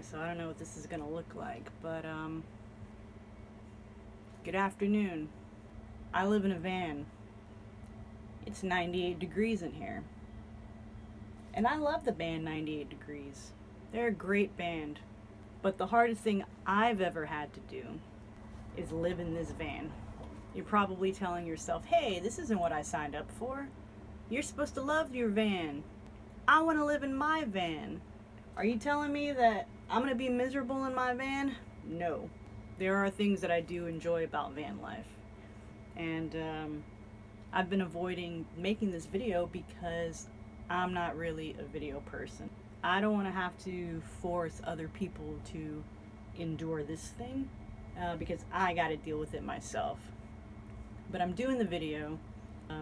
so I don't know what this is gonna look like, but good afternoon. I live in a van. It's 98 degrees in here. And I love the band 98 Degrees. They're a great band. But the hardest thing I've ever had to do is live in this van. You're probably telling yourself, hey, this isn't what I signed up for. You're supposed to love your van. I want to live in my van. Are you telling me that I'm going to be miserable in my van? No. There are things that I do enjoy about van life. And I've been avoiding making this video because I'm not really a video person. I don't want to have to force other people to endure this thing because I got to deal with it myself. But I'm doing the video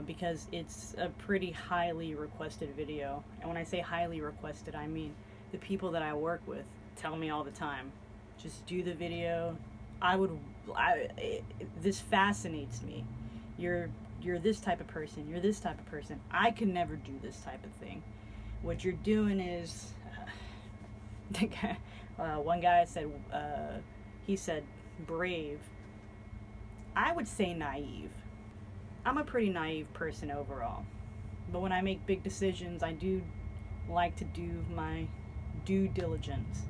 because it's a pretty highly requested video. And when I say highly requested, I mean the people that I work with tell me all the time, just do the video. This fascinates me. You're this type of person. You're this type of person. I could never do this type of thing. What you're doing is, one guy said, he said brave. I would say naive. I'm a pretty naive person overall. But when I make big decisions, I do like to do my due diligence.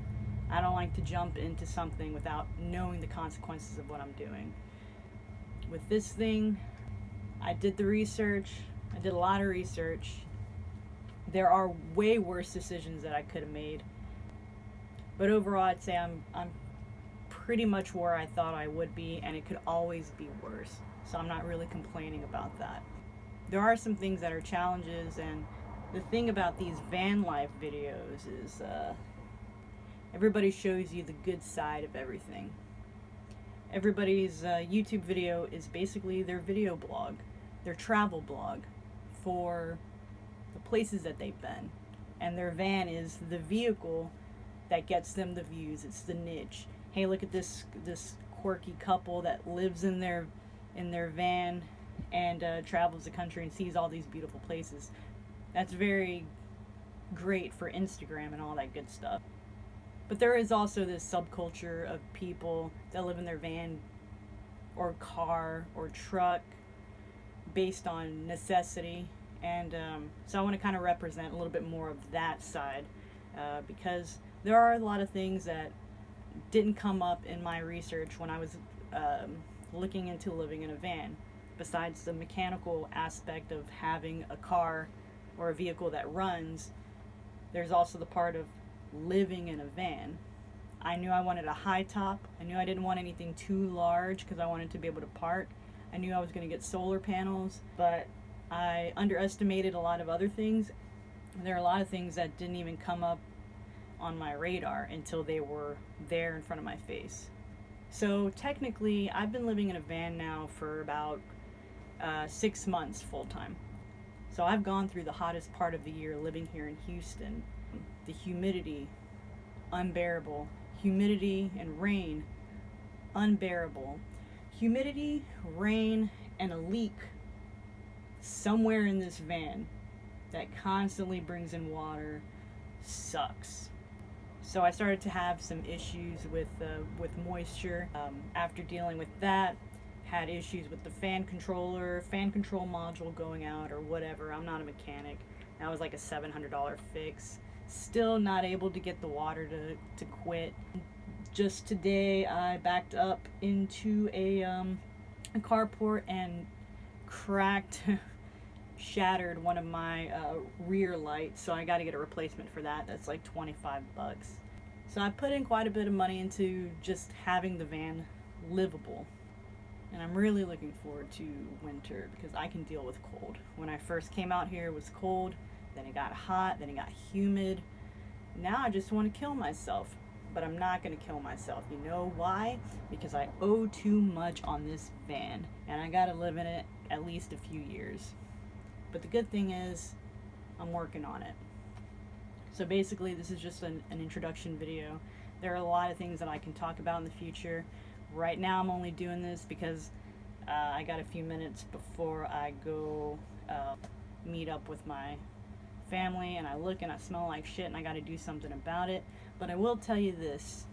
I don't like to jump into something without knowing the consequences of what I'm doing. With this thing, I did the research. I did a lot of research. There are way worse decisions that I could have made. But overall, I'd say I'm pretty much where I thought I would be, and it could always be worse. So I'm not really complaining about that. There are some things that are challenges, and the thing about these van life videos is everybody shows you the good side of everything. Everybody's YouTube video is basically their video blog, their travel blog for the places that they've been. And their van is the vehicle that gets them the views. It's the niche. Hey, look at this quirky couple that lives in their van and travels the country and sees all these beautiful places. That's very great for Instagram and all that good stuff. But there is also this subculture of people that live in their van or car or truck based on necessity. And so I want to kind of represent a little bit more of that side because there are a lot of things that didn't come up in my research when I was looking into living in a van. Besides the mechanical aspect of having a car or a vehicle that runs, there's also the part of living in a van. I knew I wanted a high top. I knew I didn't want anything too large because I wanted to be able to park. I knew I was going to get solar panels, but I underestimated a lot of other things. There are a lot of things that didn't even come up on my radar until they were there in front of my face. So technically, I've been living in a van now for about 6 months full time. So I've gone through the hottest part of the year living here in Houston. The humidity, unbearable. Humidity and rain, unbearable. Humidity, rain, and a leak somewhere in this van that constantly brings in water sucks. So I started to have some issues with moisture. After dealing with that, had issues with the fan control module going out or whatever. I'm not a mechanic. That was like a $700 fix. Still not able to get the water to quit. Just today I backed up into a carport and shattered one of my rear lights, so I got to get a replacement for that. That's like $25. So I put in quite a bit of money into just having the van livable. And I'm really looking forward to winter because I can deal with cold. When I first came out here, it was cold, then it got hot, then it got humid. Now I just want to kill myself. But I'm not going to kill myself. You know why? Because I owe too much on this van. And I got to live in it at least a few years. But the good thing is, I'm working on it. So basically, this is just an introduction video. There are a lot of things that I can talk about in the future. Right now, I'm only doing this because I got a few minutes before I go meet up with my family, and I look and I smell like shit, and I got to do something about it. But I will tell you this.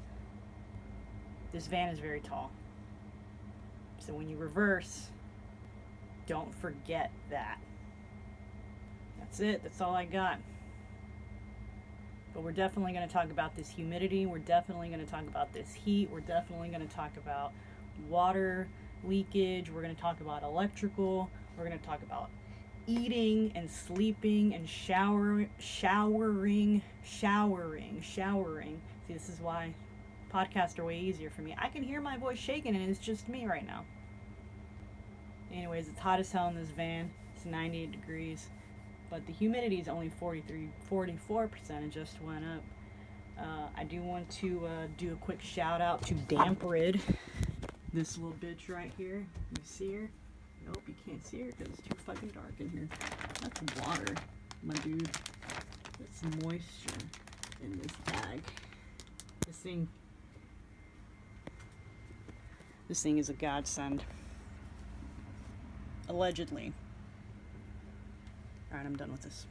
This van is very tall. So when you reverse, don't forget that. That's it. That's all I got. But we're definitely going to talk about this humidity. We're definitely going to talk about this heat. We're definitely going to talk about water leakage. We're going to talk about electrical. We're going to talk about eating and sleeping and showering. See, this is why podcasts are way easier for me. I can hear my voice shaking and it's just me right now. Anyways, it's hot as hell in this van. It's 98 degrees. But the humidity is only 44%. It just went up. I do want to do a quick shout out to Damp Rid. This little bitch right here. You see her? Nope, you can't see her because it's too fucking dark in here. That's water, my dude. There's some moisture in this bag. This thing is a godsend. Allegedly. Alright, I'm done with this.